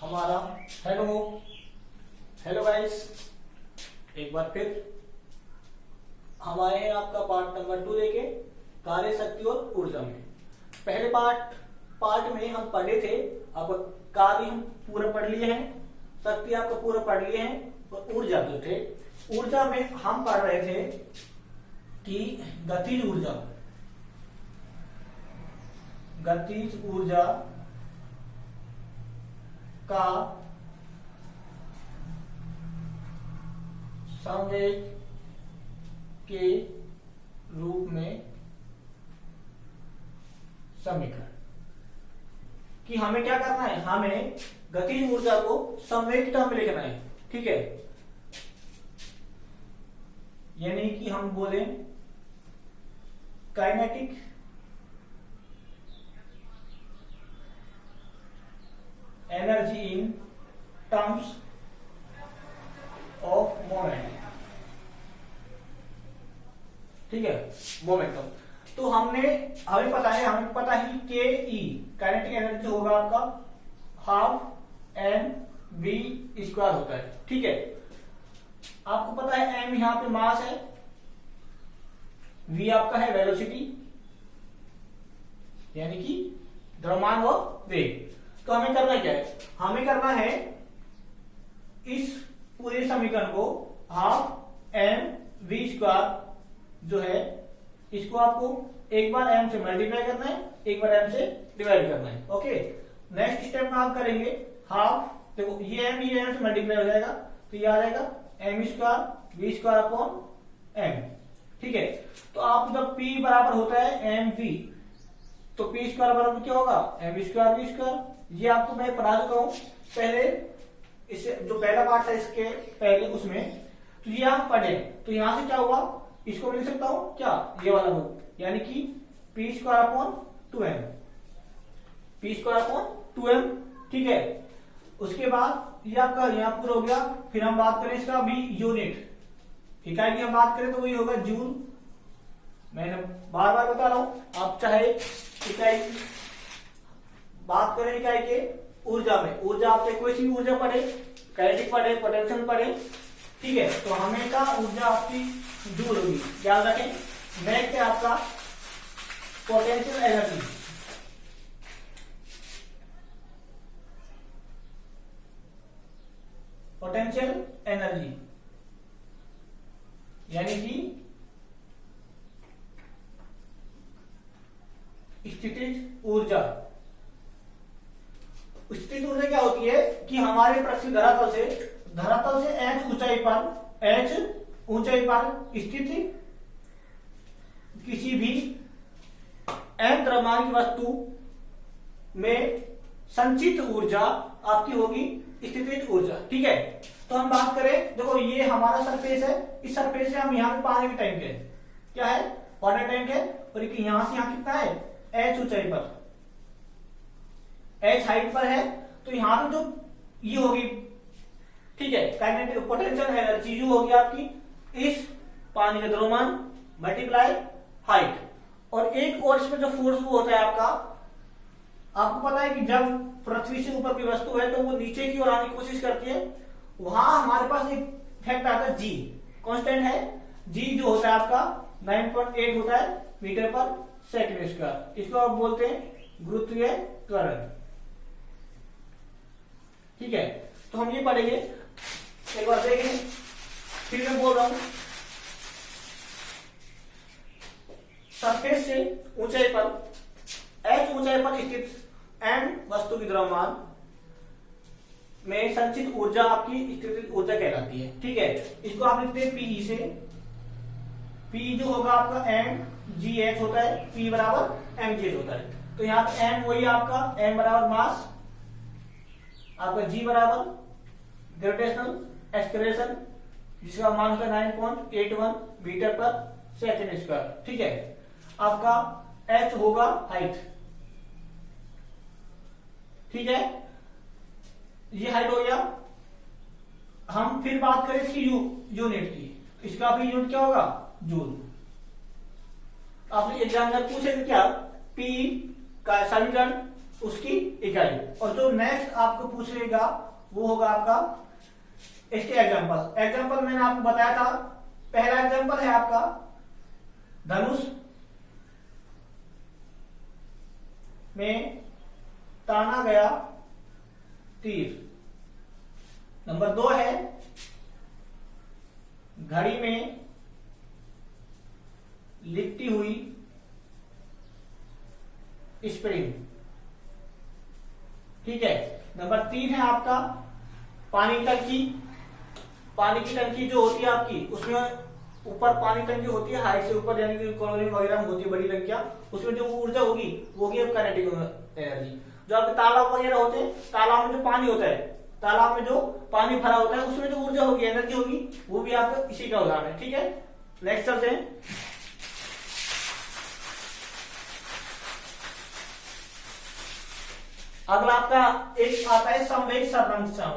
हमारा hello hello guys, एक बार फिर हम आए हैं आपका पार्ट नंबर 2 लेके कार्य शक्ति और ऊर्जा में। पहले पार्ट में हम पढ़े थे, अब कार्य हम पूरा पढ़ लिए हैं, शक्ति आपको पूरा पढ़ लिए हैं और ऊर्जा जो थे, ऊर्जा में हम पढ़ रहे थे कि गतिज ऊर्जा का संवेग के रूप में समीकरण, कि हमें क्या करना है, हमें गतिज ऊर्जा को संवेग की टर्म में लिखना है। ठीक है, यानी कि हम बोले kinetic energy in terms of moment. ठीक है, मोमेंटम। तो हमें पता है के ई काइनेटिक एनर्जी होगा आपका हाफ एम वी स्क्वायर होता है। ठीक है, आपको पता है एम यहां पे मास है, वी आपका है वेलोसिटी यानी कि द्रव्यमान व वेग। तो हमें करना क्या है, हमें करना है इस पूरे समीकरण को हाफ एम वी स्क्वायर जो है, इसको आपको एक बार m से मल्टीप्लाई करना है, एक बार m से डिवाइड करना है। ओके, नेक्स्ट स्टेप में आप करेंगे हाफ, देखो ये m से मल्टीप्लाई हो जाएगा तो ये आ जाएगा m square V square upon m। ठीक है, तो आप जब p बराबर होता है mv तो p स्क्वायर बराबर क्या होगा, m स्क्वायर वी स्क्वायर। ये आपको मैं पढ़ा चुका हूं पहले, इससे जो पहला पार्ट था इसके पहले उसमें, तो ये आप पढ़े। तो यहां से क्या हुआ, इसको मैं लिख सकता हूं क्या, ये वाला रूप, यानी कि P square upon 2m, P square upon 2m। ठीक है, उसके बाद ये आपका यहां पूरा हो गया। फिर हम बात करें इसका भी यूनिट, इकाई की हम बात करें तो वही होगा जूल। मैंने बार बार बता रहा हूं, आप चाहे इकाई बात करें इकाई के ऊर्जा में, ऊर्जा आपसे कोई सी भी ऊर्जा पढ़े, काइनेटिक पढ़े, पोटेंशियल पढ़े। ठीक है, तो हमेशा ऊर्जा आपकी जूल होगी, याद रखें। नेक्स्ट है आपका पोटेंशियल एनर्जी, पोटेंशियल एनर्जी यानी कि स्थितिज ऊर्जा। स्थितिज ऊर्जा क्या होती है कि हमारे पृथ्वी धरातल से h ऊंचाई पर स्थित किसी भी m द्रव्यमान की वस्तु में संचित ऊर्जा आपकी होगी स्थितिज ऊर्जा। ठीक है, तो हम बात करें, देखो ये हमारा सरफेस है, इस सरफेस से हम यहाँ पे पानी की टैंक है, क्या है, वाटर टैंक है, और यहां से यहाँ कितना है, h ऊंचाई पर, h हाइट पर है। तो यहां पे जो ये होगी, ठीक है, काइनेटिक पोटेंशियल एनर्जी जो होगी आपकी इस पानी का द्रव्यमान मल्टीप्लाई हाइट। और एक और इसमें जो फोर्स वो होता है आपको पता है कि जब पृथ्वी से ऊपर की वस्तु है तो वो नीचे की ओर आने की कोशिश करती है, वहां हमारे पास एक फैक्ट आता है जी, कांस्टेंट है जी, जो होता है आपका 9.8 होता है मीटर पर सेकंड स्क्वायर। इसको आप बोलते हैं गुरुत्वीय त्वरण। ठीक है, तो हम ये पढ़ेंगे, एक बार देखें, फिर मैं बोल रहा हूं सरफेस से ऊंचाई पर, h ऊंचाई पर स्थित m वस्तु की द्रव्यमान में संचित ऊर्जा आपकी स्थितिज ऊर्जा कहलाती है। ठीक है, इसको आप लिखते हैं पीई से, पी जो होगा आपका m जी एच होता है, p बराबर एम जी एच होता है। तो यहाँ पे m वही आपका m बराबर मास, आपका g बराबर ग्रेविटेशनल एक्सेलरेशन जिसका मान होता है 9.81 मीटर पर सेकंड स्क्वायर। ठीक है, आपका h होगा हाइट। ठीक है, ये हाइट हो गया। हम फिर बात करें इसकी यूनिट की, इसका भी यूनिट क्या होगा, जूल। आपने एग्जाम में पूछे थे क्या, P का समीकरण उसकी इकाई। और जो नेक्स्ट आपको पूछ लेगा वो होगा आपका इसके एग्जाम्पल मैंने आपको बताया था। पहला एग्जाम्पल है आपका धनुष में ताना गया तीर। नंबर 2 है घड़ी में लिपटी हुई स्प्रिंग। ठीक है। नंबर 3 है आपका पानी की टंकी जो होती है आपकी, उसमें ऊपर पानी टंकी होती है हाइट से ऊपर, यानी कि कॉलोनी वगैरह में होती है बड़ी टंकियां, उसमें जो ऊर्जा होगी वो होगी काइनेटिक एनर्जी। जो आपके तालाब वगैरह होते हैं, तालाब में जो पानी होता है, तालाब में जो पानी भरा होता है, उसमें जो ऊर्जा होगी, एनर्जी होगी, वो भी आपका इसी का उदाहरण है। ठीक है, नेक्स्ट चलते हैं। अगला आपका एक आता है संवेग संरक्षण,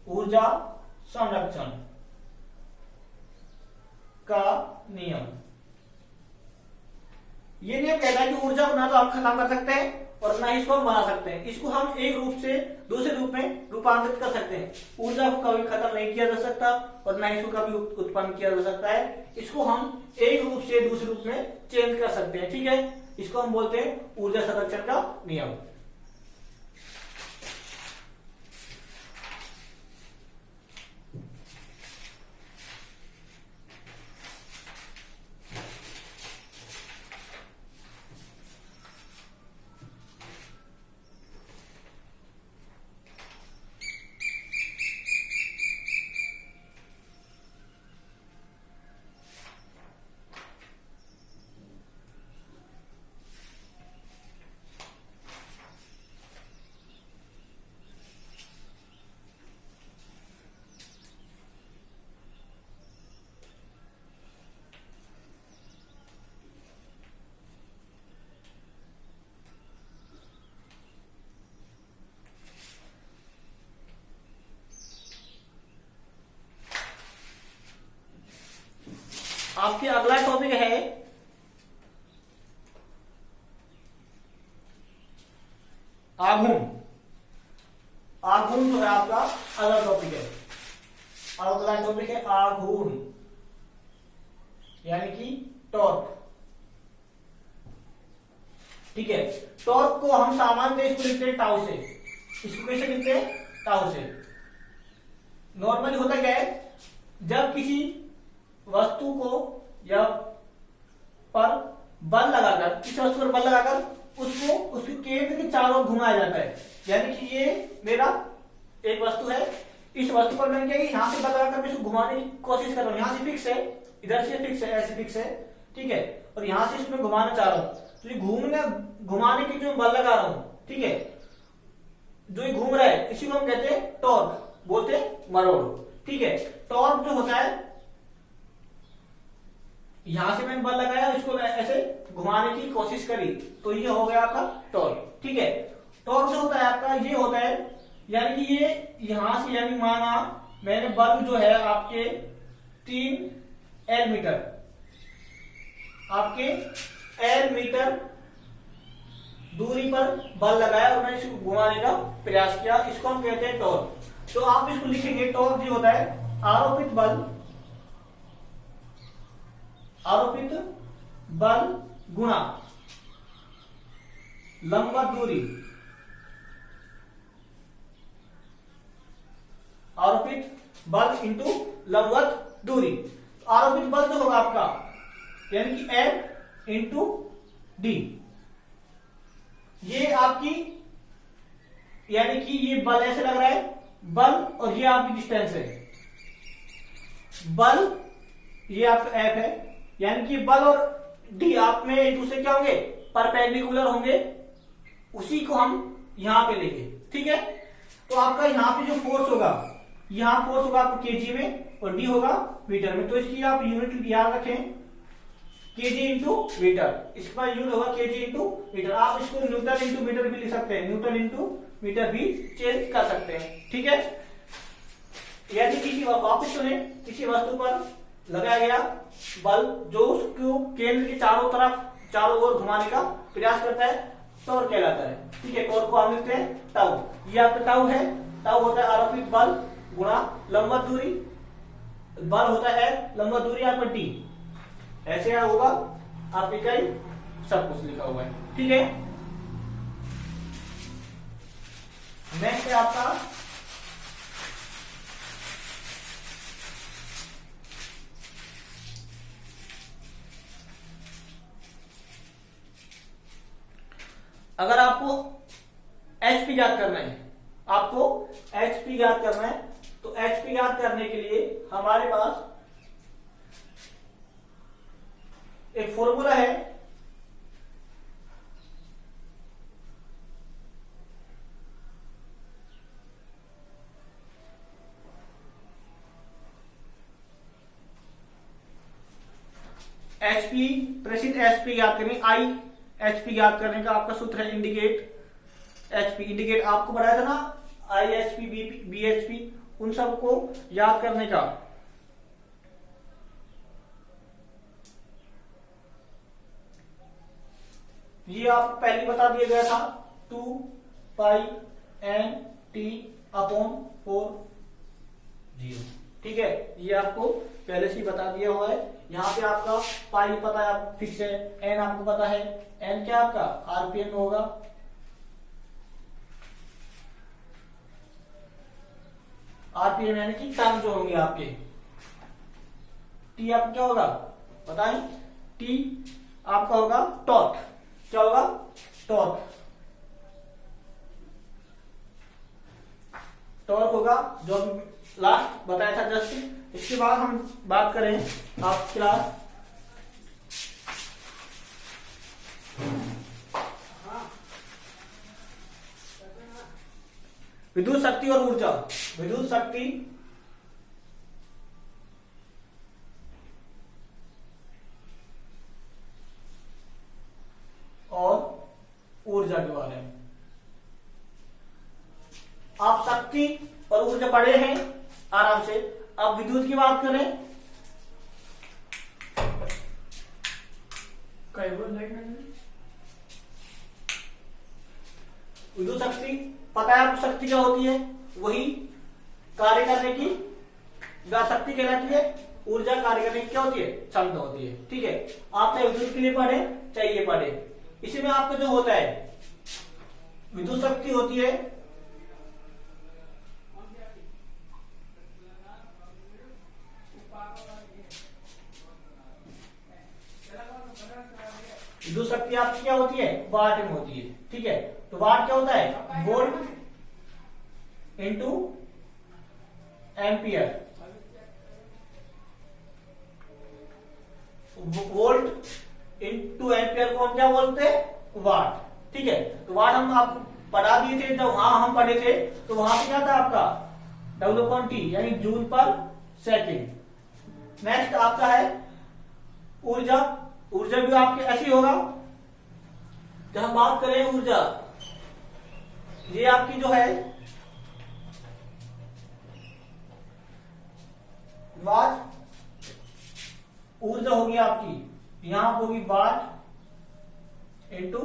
ऊर्जा संरक्षण का नियम। ये नियम कहता है कि ऊर्जा को ना तो हम खत्म कर सकते हैं और ना ही इसको हम बना सकते हैं। इसको हम एक रूप से दूसरे रूप में रूपांतरित कर सकते हैं। ऊर्जा को कभी खत्म नहीं किया जा सकता और ना ही इसको कभी उत्पन्न किया जा सकता है। इसको हम एक रूप से दूसरे रूप में चेंज कर सकते हैं। ठीक है, इसको हम बोलते हैं ऊर्जा संरक्षण का नियम। आपके अगला टॉपिक है आघूर्ण। आघूर्ण जो है आपका अगला टॉपिक है। अगला टॉपिक है आघूर्ण, यानी कि टॉर्क। ठीक है, टॉर्क को हम सामान्यतः इसको लिखते हैं टाउ से। इसको कैसे लिखते हैं? टाउ से। नॉर्मली होता क्या है, जब किसी वस्तु को या पर बल लगाकर, किसी वस्तु पर बल लगाकर उसको उसके केंद्र के चारों ओर घुमाया जाता है। यानी कि ये मेरा एक वस्तु है, इस वस्तु पर मैंने क्या यहां से बल लगाकर मैं इसको घुमाने की कोशिश कर रहा हूं। यहां से फिक्स है, इधर से फिक्स है, ऐसे फिक्स है। ठीक है, और यहां से इसमें घुमाना चाह रहा हूं, तो ये घुमाने की जो बल लगा रहा हूं, ठीक है, जो ये घूम रहा है, इसी को हम कहते हैं टॉर्क, बोलते हैं मरोड़। ठीक है, टॉर्क जो होता है, यहां से मैंने बल लगाया, इसको ऐसे घुमाने की कोशिश करी, तो ये हो गया आपका टॉर्क। ठीक है, टॉर्क जो होता है आपका ये होता है, यानी कि ये यहां से, यानी माना मैंने बल जो है आपके 3 L मीटर, आपके L मीटर दूरी पर बल लगाया और मैंने इसको घुमाने का प्रयास किया, इसको हम कहते हैं टॉर्क। तो आप इसको लिखेंगे, टॉर्क जो होता है आरोपित बल गुणा लंबवत दूरी। आरोपित बल इंटू लंबवत दूरी। आरोपित बल जो होगा आपका, यानी कि F इंटू डी, ये आपकी, यानी कि ये बल ऐसे लग रहा है, बल, और ये आपकी डिस्टेंस है। बल ये आपका F है, यानी कि बल और डी आप में एक दूसरे क्या होंगे, परपेंडिकुलर होंगे, उसी को हम यहां पे लेंगे। ठीक है, तो आपका यहां पे जो फोर्स होगा, यहां फोर्स होगा आपको केजी में और डी होगा मीटर में। तो इसकी आप यूनिट याद रखें, केजी इंटू मीटर। इसके बाद यूनिट होगा केजी इंटू मीटर। आप इसको न्यूटन इंटू मीटर भी लिख सकते हैं, न्यूटन इंटू मीटर भी चेंज कर सकते हैं। ठीक है, यदि किसी वापस सुने, किसी वस्तु पर लगाया गया बल जो उसको केंद्र के चारों ओर घुमाने का प्रयास करता है, टॉर्क कहलाता है। ठीक है, टॉर्क को हम लिखते हैं टाउ। ये आपका टाउ है। टाउ होता है आरोपित बल गुणा लंबवत दूरी, बल होता है लंबवत दूरी आपका टी। ऐसे होगा आप इकाई, सब कुछ लिखा हुआ है। ठीक है, नेक्स्ट है आपका अगर आपको एचपी ज्ञात करना है, आपको एचपी ज्ञात करना है, तो एचपी ज्ञात करने के लिए हमारे पास एक फॉर्मूला है। एचपी प्रसिद्ध एचपी ज्ञात करने, आई एचपी ज्ञात करने का आपका सूत्र है इंडिकेट एचपी। इंडिकेट आपको बताया था ना, आई एचपी बी एचपी, उन सबको याद करने का ये आपको पहले बता दिया गया था, 2 पाई एन टी अपॉन 4 0। ठीक है, ये आपको पहले से ही बता दिया हुआ है। यहाँ पे आपका पाई पता है, आप फिक्स है। एन आपको पता है, एन क्या आपका आरपीएम होगा। आरपीएम यानी कि टर्न जो होंगे आपके। टी आपका क्या होगा बताएं, टी आपका होगा टॉर्क। क्या होगा, टॉर्क। टॉर्क होगा जो लास्ट बताया था जस्ट। इसके बाद हम बात करें आप क्लास विद्युत शक्ति और ऊर्जा। विद्युत शक्ति और ऊर्जा के बारे में। आप शक्ति और ऊर्जा पढ़े हैं आराम से। अब विद्युत की बात करें, विद्युत शक्ति पता है आपको, शक्ति क्या होती है, वही कार्य करने की शक्ति कहलाती है। ऊर्जा कार्य करने की क्या होती है, क्षमता होती है। ठीक है, आप चाहे विद्युत के लिए पढ़े चाहे ये पढ़े, इसी में आपका जो होता है विद्युत शक्ति होती है विद्युत शक्ति आपकी क्या होती है, वाट में होती है। ठीक है, तो वाट क्या होता है, volt into ampere. Volt into ampere को हम क्या बोलते हैं, वाट। ठीक है, तो वाट हम आप पढ़ा दिए थे, जब वहां हम पढ़े थे तो वहां पे क्या था आपका W/T यानी जूल पर सेकेंड। नेक्स्ट आपका है ऊर्जा। ऊर्जा भी आपके ऐसी होगा, जब हम बात करें ऊर्जा, ये आपकी जो है वाट ऊर्जा होगी आपकी, यहां होगी वाट इंटू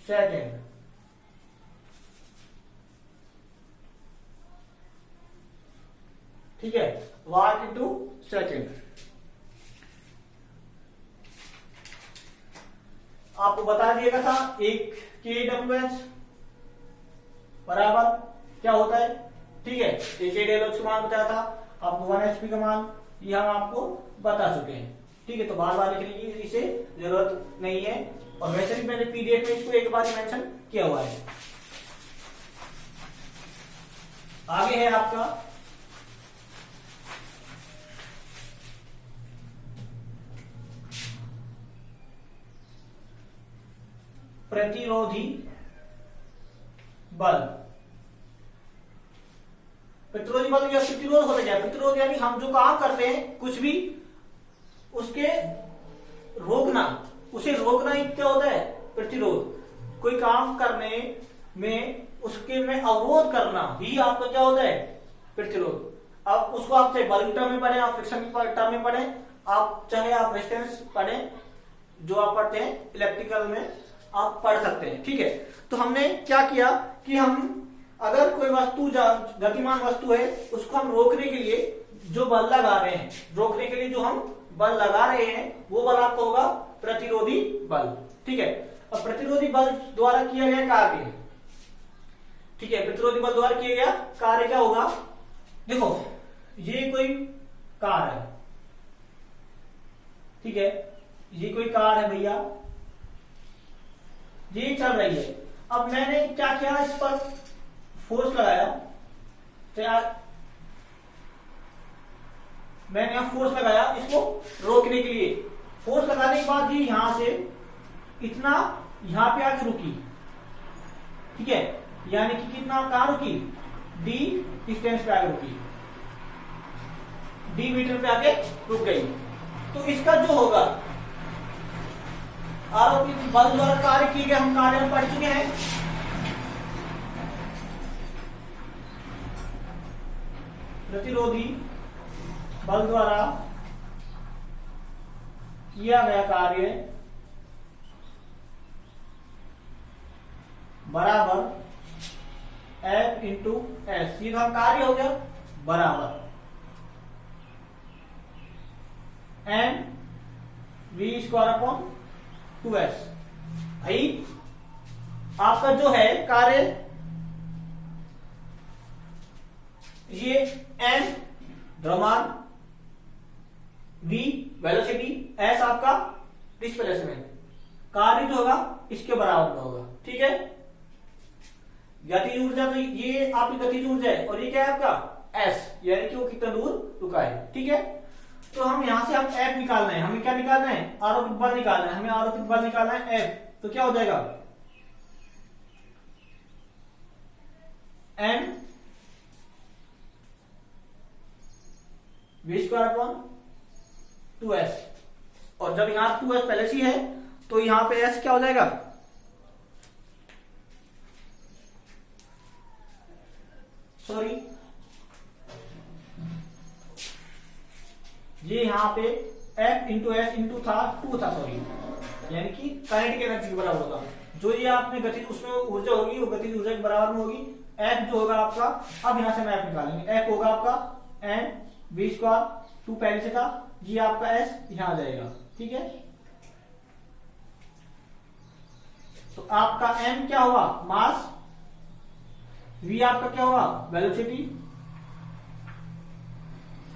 सेकेंड। ठीक है, वाट इंटू सेकेंड। आपको बता दिया गया था एक kWh बराबर क्या होता है। ठीक है, एक kWh का मान बताया था, आपको 1 HP का मान ये हम आपको बता चुके हैं। ठीक है, तो बार बार लिखने की इसे जरूरत नहीं है, और वैसे भी मैंने पीडीएफ में इसको एक बार मेंशन किया हुआ है। आगे है आपका प्रतिरोधी बल। प्रतिरोधी बल या प्रतिरोध होता क्या है, प्रतिरोध यानी हम जो काम करते हैं कुछ भी उसके रोकना, उसे रोकना ही क्या होता है, प्रतिरोध। कोई काम करने में उसके में अवरोध करना ही आपका क्या होता है, प्रतिरोध। अब उसको आप चाहे बल्क टर्म में पढ़े, आप फ्रिक्शन की टर्म में पढ़े, आप चाहे आप रेजिस्टेंस पढ़े, जो आप पढ़ते हैं इलेक्ट्रिकल में आप पढ़ सकते हैं। ठीक है, तो हमने क्या किया कि हम अगर कोई वस्तु गतिमान वस्तु है उसको हम रोकने के लिए जो बल लगा रहे हैं, रोकने के लिए जो हम बल लगा रहे हैं वो बल आपका होगा प्रतिरोधी बल। ठीक है, अब प्रतिरोधी बल द्वारा किया गया कार्य, ठीक है, प्रतिरोधी बल द्वारा किया गया कार्य क्या होगा, देखो ये कोई कार है, ठीक है, ये कोई कार है भैया, ये चल रही है। अब मैंने क्या किया, इस पर फोर्स लगाया, तो मैंने यहां फोर्स लगाया इसको रोकने के लिए। फोर्स लगाने के बाद ये यहां से इतना यहां पे आके रुकी, ठीक है, यानी कि कितना कहां रुकी, डी डिस्टेंस पे आके रुकी, डी मीटर पे आके रुक गई। तो इसका जो होगा आरोपित बल द्वारा कार्य किए गए हम कार्य में पढ़ चुके हैं। प्रतिरोधी बल द्वारा किया गया कार्य बराबर F इंटू एस, ये तो कार्य हो गया, बराबर M we square upon 2s। भाई आपका जो है कार्य ये m द्रव्यमान, v वेलोसिटी, s आपका डिस्प्लेसमेंट, कार्य जो होगा इसके बराबर में होगा। ठीक है, गतिज ऊर्जा तो ये आपकी गतिज ऊर्जा है और ये क्या है आपका s, यानी कि वो कितना दूर रुका है। ठीक है, तो हम यहां से हम F निकालना है, हमें क्या निकालना है, आरोपित बल निकालना है, हमें आरोपित बल निकालना है F। तो क्या हो जाएगा, m v square upon 2s, और जब यहां 2s पहले से है तो यहां पे s क्या हो जाएगा, सॉरी ये यहां पे F इंटू एस इंटू था 2 था, सॉरी, यानी कि काइनेटिक एनर्जी के बराबर होगा। जो ये आपने गतिज उसमें ऊर्जा होगी वो गतिज ऊर्जा के बराबर में होगी। F जो होगा आपका, अब यहां से हम F निकालेंगे, F होगा आपका m v स्क्वायर, 2 पहले से था, ये आपका s यहां आ जाएगा। ठीक है, तो आपका m क्या होगा, मास, v आपका क्या होगा, वेलोसिटी,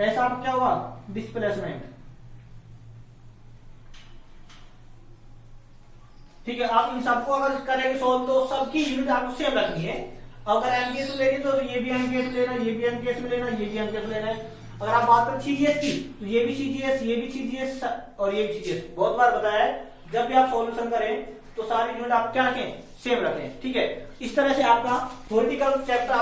s आपका क्या होगा, डिस्प्लेसमेंट। ठीक है, आप इन सबको अगर करेंगे सोल्व तो सबकी यूनिट आपको सेम रखनी है। अगर एमपीएस में लेनी तो ये भी एमपीएस में लेना, ये भी एमपीएस में लेना, ये भी एमपीएस में लेना है। अगर आप बात करें सीजीएस की तो ये भी सीजीएस, ये भी सीजीएस और ये भी सीजीएस। बहुत बार बताया है, जब भी आप सॉल्यूशन करें तो सारी यूनिट आप क्या रखें, सेम रखें। ठीक है, इस तरह से आपका थ्योरेटिकल चैप्टर